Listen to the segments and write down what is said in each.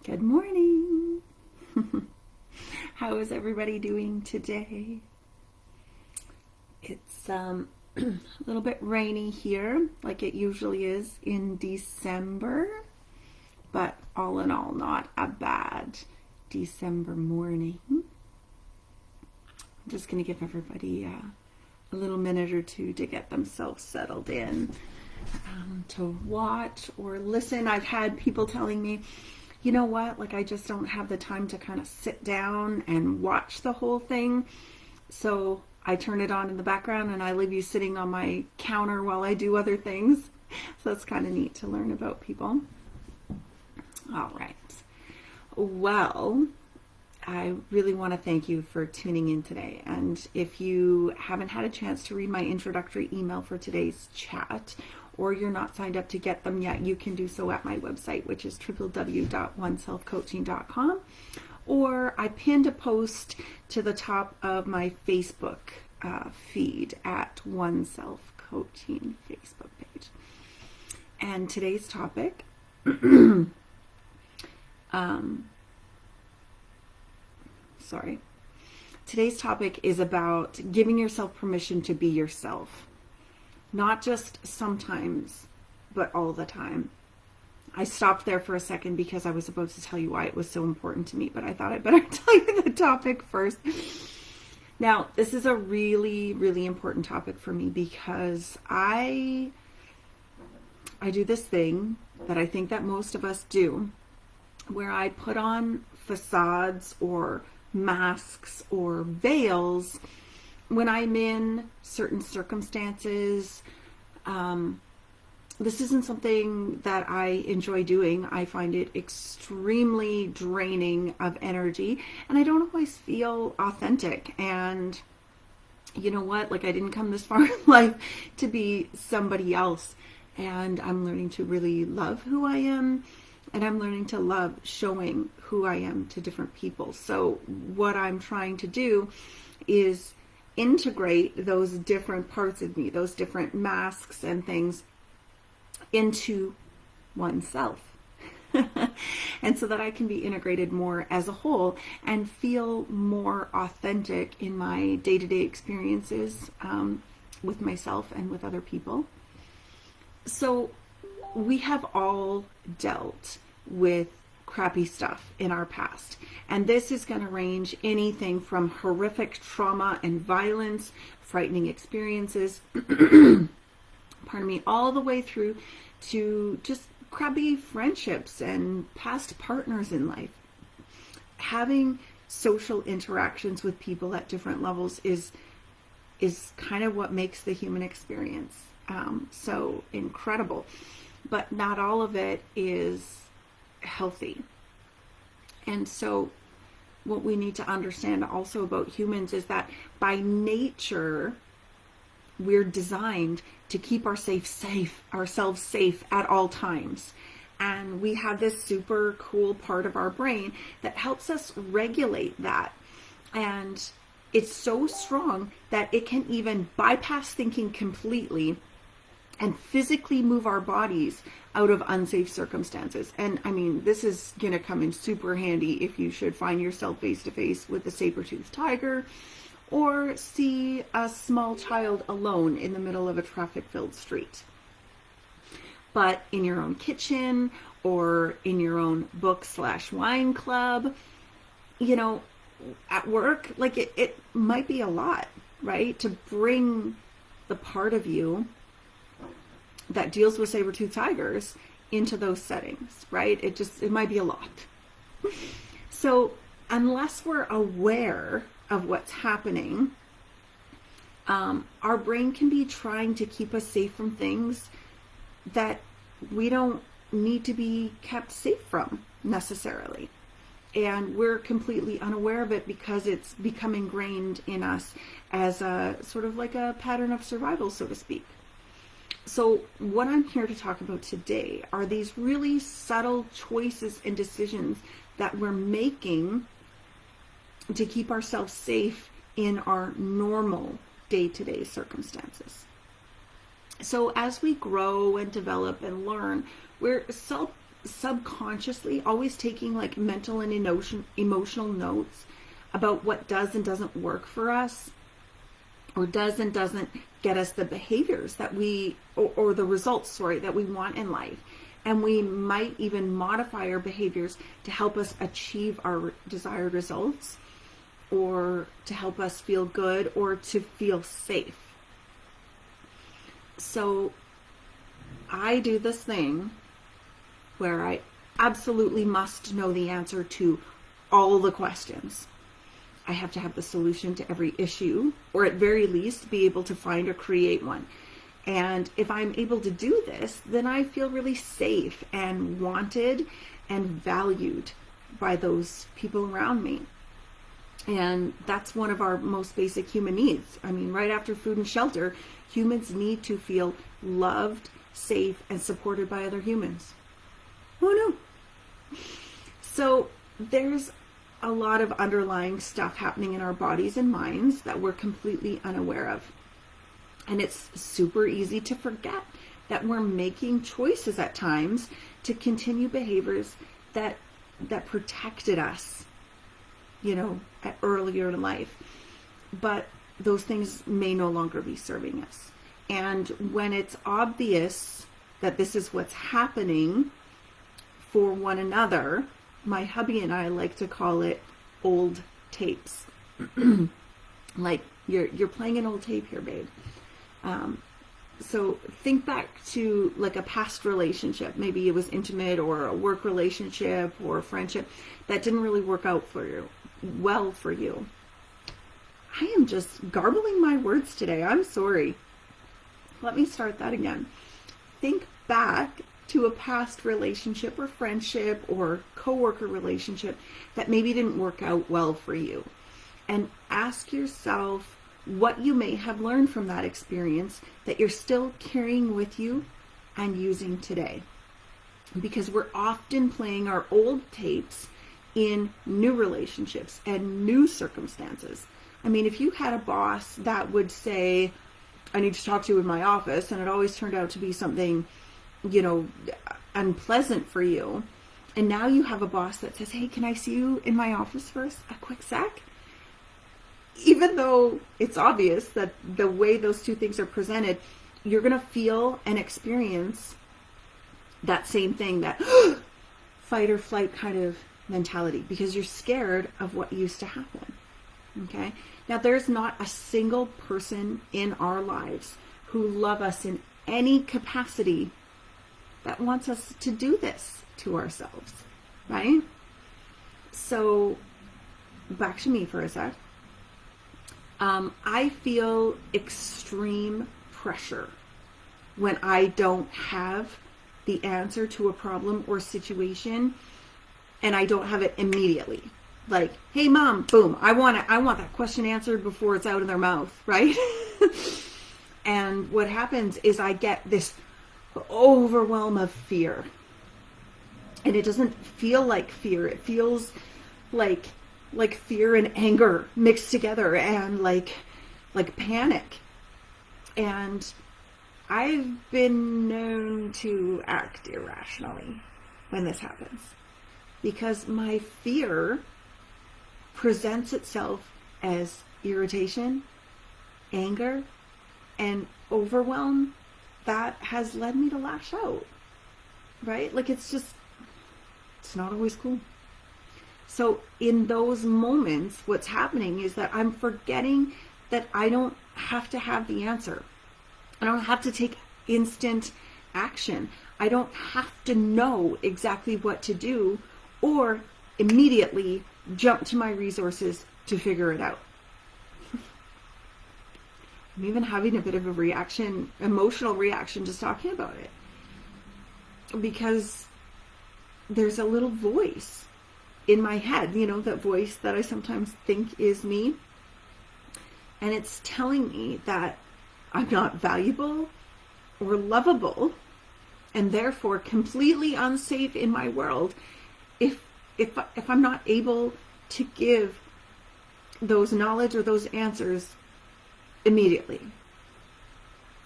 Good morning. How is everybody doing today? It's a little bit rainy here, like it usually is in December, but all in all, not a bad December morning. I'm just going to give everybody a little minute or two to get themselves settled in, to watch or listen. I've had people telling me, you know what, like I just don't have the time to kind of sit down and watch the whole thing. So I turn it on in the background and I leave you sitting on my counter while I do other things. So it's kind of neat to learn about people. All right. Well, I really want to thank you for tuning in today. And if you haven't had a chance to read my introductory email for today's chat, or you're not signed up to get them yet, you can do so at my website, which is www.oneselfcoaching.com. Or I pinned a post to the top of my Facebook feed at One Self Coaching Facebook page. And today's topic, today's topic is about giving yourself permission to be yourself. Not just sometimes, but all the time. I stopped there for a second because I was supposed to tell you why it was so important to me, but I thought I'd better tell you the topic first. Now, this is a really, really important topic for me because I do this thing that I think that most of us do, where I put on facades or masks or veils when I'm in certain circumstances. This isn't something that I enjoy doing. I find it extremely draining of energy, and I don't always feel authentic. And you know what? Like, I didn't come this far in life to be somebody else. And I'm learning to really love who I am, and I'm learning to love showing who I am to different people. So what I'm trying to do is integrate those different parts of me, those different masks and things, into oneself. And so that I can be integrated more as a whole and feel more authentic in my day-to-day experiences with myself and with other people. So we have all dealt with crappy stuff in our past, and this is going to range anything from horrific trauma and violence, frightening experiences, pardon me, all the way through to just crappy friendships and past partners in life. Having social interactions with people at different levels is kind of what makes the human experience so incredible. But not all of it is healthy. And so what we need to understand also about humans is that by nature, we're designed to keep ourselves safe at all times. And we have this super cool part of our brain that helps us regulate that. And it's so strong that it can even bypass thinking completely and physically move our bodies out of unsafe circumstances. And I mean, this is going to come in super handy if you should find yourself face to face with a saber-toothed tiger, or see a small child alone in the middle of a traffic-filled street. But in your own kitchen or in your own book/wine club, you know, at work, like it might be a lot, right? To bring the part of you that deals with saber-toothed tigers into those settings, right? It might be a lot. So unless we're aware of what's happening, our brain can be trying to keep us safe from things that we don't need to be kept safe from necessarily. And we're completely unaware of it because it's become ingrained in us as a sort of like a pattern of survival, so to speak. So what I'm here to talk about today are these really subtle choices and decisions that we're making to keep ourselves safe in our normal day-to-day circumstances. So as we grow and develop and learn, we're subconsciously always taking like mental and emotional notes about what does and doesn't work for us, or does and doesn't get us the behaviors that we, or the results, sorry, that we want in life. And we might even modify our behaviors to help us achieve our desired results, or to help us feel good, or to feel safe. So I do this thing where I absolutely must know the answer to all the questions. I have to have the solution to every issue, or at very least be able to find or create one. And if I'm able to do this, then I feel really safe and wanted and valued by those people around me. And that's one of our most basic human needs. I mean, right after food and shelter, humans need to feel loved, safe, and supported by other humans. Oh no. So there's a lot of underlying stuff happening in our bodies and minds that we're completely unaware of. And it's super easy to forget that we're making choices at times to continue behaviors that protected us, earlier in life. But those things may no longer be serving us. And when it's obvious that this is what's happening for one another, my hubby and I like to call it old tapes. Like you're playing an old tape here, babe. So think back to like a past relationship. Maybe it was intimate, or a work relationship, or a friendship that didn't really work out well for you. I am just garbling my words today. I'm sorry. Let me start that again. Think back to a past relationship or friendship or coworker relationship that maybe didn't work out well for you. And ask yourself what you may have learned from that experience that you're still carrying with you and using today. Because we're often playing our old tapes in new relationships and new circumstances. I mean, if you had a boss that would say, I need to talk to you in my office, and it always turned out to be something, unpleasant for you, and now you have a boss that says, hey, can I see you in my office for a quick sec? Even though it's obvious that the way those two things are presented, you're going to feel and experience that same thing, that fight or flight kind of mentality, because you're scared of what used to happen. Okay? Now, there's not a single person in our lives who love us in any capacity that wants us to do this to ourselves, right? So, back to me for a sec. I feel extreme pressure when I don't have the answer to a problem or situation, and I don't have it immediately. Like, hey mom, boom, I want that question answered before it's out of their mouth, right? And what happens is I get this overwhelm of fear. And it doesn't feel like fear. It feels like fear and anger mixed together, and like panic. And I've been known to act irrationally when this happens, because my fear presents itself as irritation, anger, and overwhelm that has led me to lash out, right? Like it's not always cool. So in those moments, what's happening is that I'm forgetting that I don't have to have the answer. I don't have to take instant action. I don't have to know exactly what to do or immediately jump to my resources to figure it out. I'm even having a bit of a emotional reaction just talking about it. Because there's a little voice in my head, that voice that I sometimes think is me. And it's telling me that I'm not valuable or lovable, and therefore completely unsafe in my world if I'm not able to give those knowledge or those answers immediately.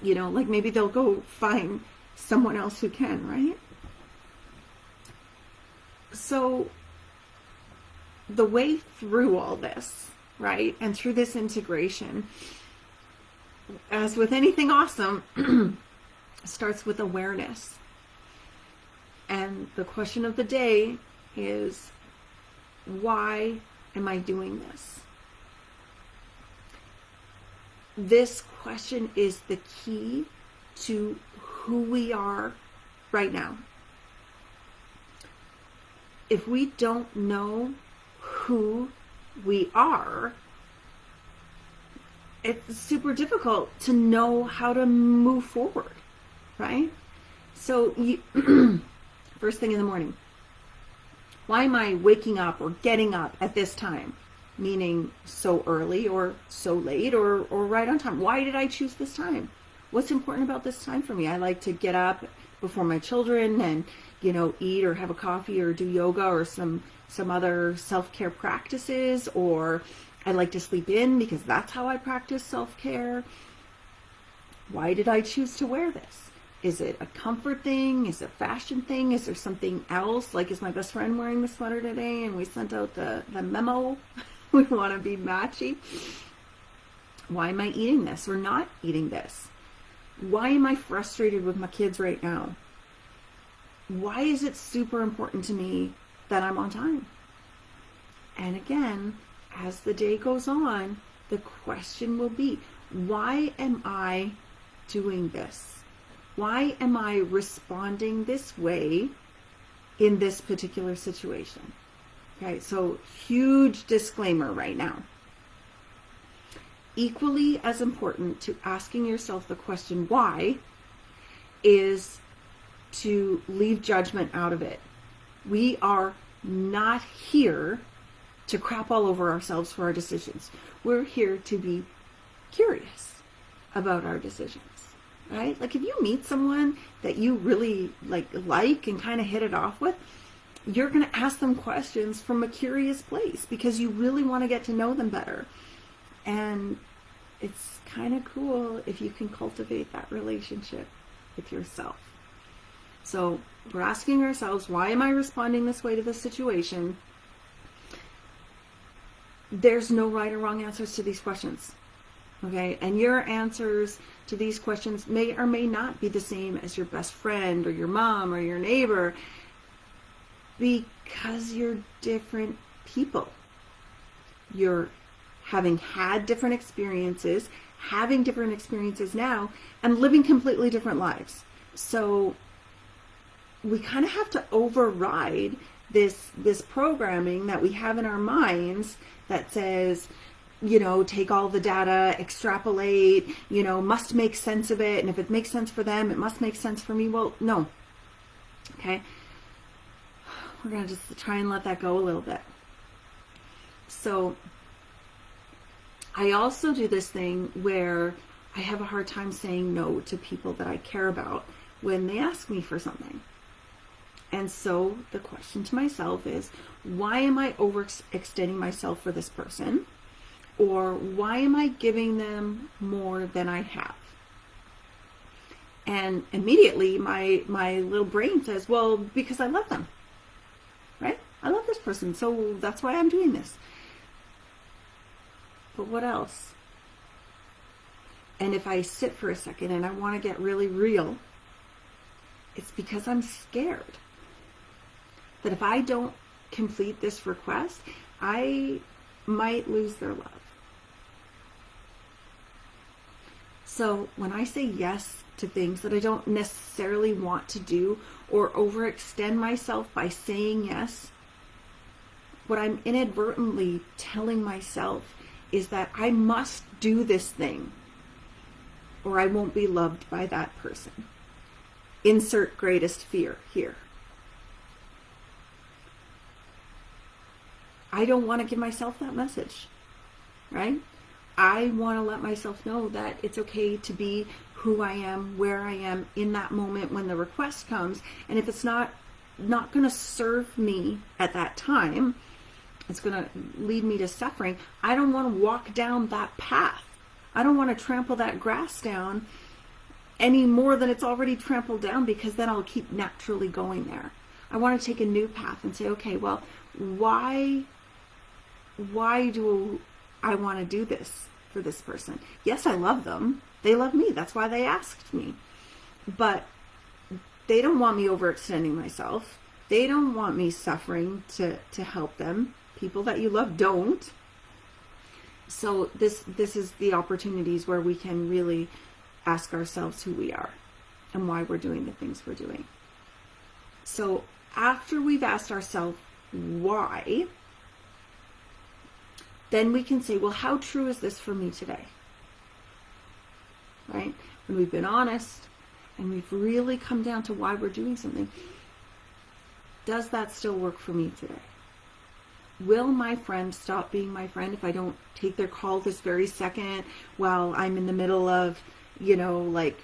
Like maybe they'll go find someone else who can, right? So the way through all this, right, and through this integration, as with anything awesome, starts with awareness. And the question of the day is, why am I doing this? This question is the key to who we are right now. If we don't know who we are, it's super difficult to know how to move forward, right? So first thing in the morning, why am I waking up or getting up at this time? Meaning so early or so late or right on time. Why did I choose this time? What's important about this time for me? I like to get up before my children and, eat or have a coffee or do yoga or some other self-care practices, or I like to sleep in because that's how I practice self-care. Why did I choose to wear this? Is it a comfort thing? Is it a fashion thing? Is there something else? Like, is my best friend wearing the sweater today and we sent out the memo? We want to be matchy. Why am I eating this or not eating this? Why am I frustrated with my kids right now? Why is it super important to me that I'm on time? And again, as the day goes on, the question will be, why am I doing this? Why am I responding this way in this particular situation? Okay, so huge disclaimer right now. Equally as important to asking yourself the question why is to leave judgment out of it. We are not here to crap all over ourselves for our decisions. We're here to be curious about our decisions, right? Like if you meet someone that you really like and kind of hit it off with, you're going to ask them questions from a curious place because you really want to get to know them better. And it's kind of cool if you can cultivate that relationship with yourself. So we're asking ourselves, why am I responding this way to this situation? There's no right or wrong answers to these questions. Okay? And your answers to these questions may or may not be the same as your best friend or your mom or your neighbor, because you're different people. You're having had different experiences, having different experiences now, and living completely different lives. So we kind of have to override this programming that we have in our minds that says, take all the data, extrapolate, must make sense of it. And if it makes sense for them, it must make sense for me. Well, no. Okay. We're going to just try and let that go a little bit. So I also do this thing where I have a hard time saying no to people that I care about when they ask me for something. And so the question to myself is, why am I overextending myself for this person? Or why am I giving them more than I have? And immediately my little brain says, well, because I love them, right? I love this person, so that's why I'm doing this. But what else? And if I sit for a second and I want to get really real, it's because I'm scared that if I don't complete this request, I might lose their love. So when I say yes to things that I don't necessarily want to do or overextend myself by saying yes, what I'm inadvertently telling myself is that I must do this thing or I won't be loved by that person. Insert greatest fear here. I don't want to give myself that message, right? I want to let myself know that it's okay to be who I am, where I am in that moment when the request comes. And if it's not going to serve me at that time, it's going to lead me to suffering, I don't want to walk down that path. I don't want to trample that grass down any more than it's already trampled down, because then I'll keep naturally going there. I want to take a new path and say, okay, well, why do I want to do this for this person? Yes, I love them. They love me. That's why they asked me. But they don't want me overextending myself. They don't want me suffering to help them. People that you love don't. So this is the opportunities where we can really ask ourselves who we are and why we're doing the things we're doing. So after we've asked ourselves why, then we can say, well, how true is this for me today? Right? When we've been honest and we've really come down to why we're doing something, does that still work for me today? Will my friend stop being my friend if I don't take their call this very second while I'm in the middle of, like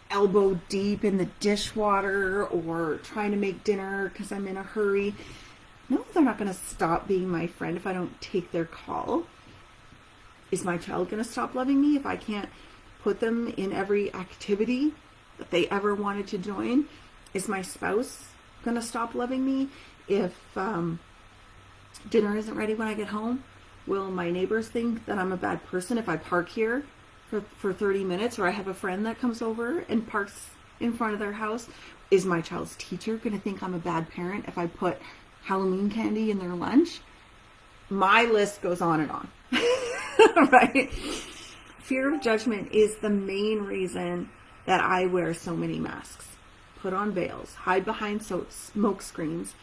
elbow deep in the dishwater or trying to make dinner because I'm in a hurry? No, they're not going to stop being my friend if I don't take their call. Is my child going to stop loving me if I can't put them in every activity that they ever wanted to join? Is my spouse going to stop loving me if dinner isn't ready when I get home? Will my neighbors think that I'm a bad person if I park here for 30 minutes, or I have a friend that comes over and parks in front of their house? Is my child's teacher going to think I'm a bad parent if I put Halloween candy in their lunch? My list goes on and on. Right? Fear of judgment is the main reason that I wear so many masks, put on veils, hide behind smoke screens,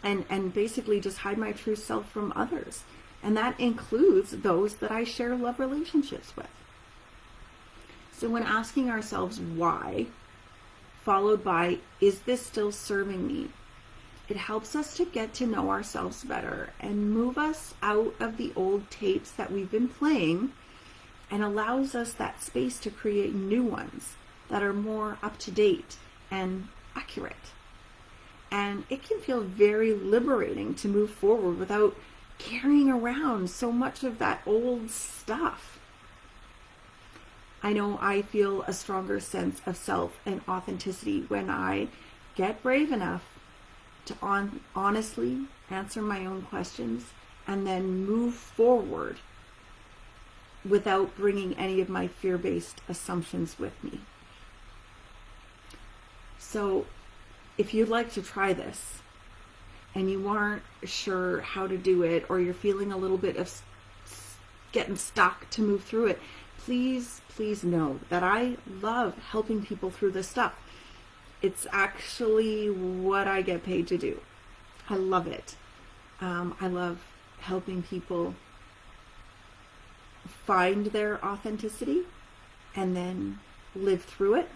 and basically just hide my true self from others. And that includes those that I share love relationships with. So when asking ourselves why, followed by, is this still serving me? It helps us to get to know ourselves better and move us out of the old tapes that we've been playing, and allows us that space to create new ones that are more up to date and accurate. And it can feel very liberating to move forward without carrying around so much of that old stuff. I know I feel a stronger sense of self and authenticity when I get brave enough to honestly answer my own questions and then move forward without bringing any of my fear-based assumptions with me. So if you'd like to try this and you aren't sure how to do it, or you're feeling a little bit of getting stuck to move through it, please know that I love helping people through this stuff. It's actually what I get paid to do. I love it. I love helping people find their authenticity and then live through it.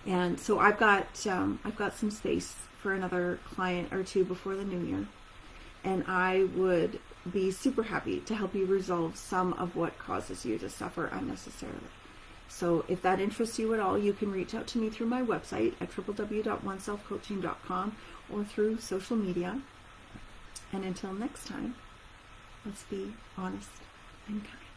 And so I've got some space for another client or two before the new year, and I would be super happy to help you resolve some of what causes you to suffer unnecessarily. So if that interests you at all, you can reach out to me through my website at www.oneselfcoaching.com or through social media. And until next time, let's be honest and kind.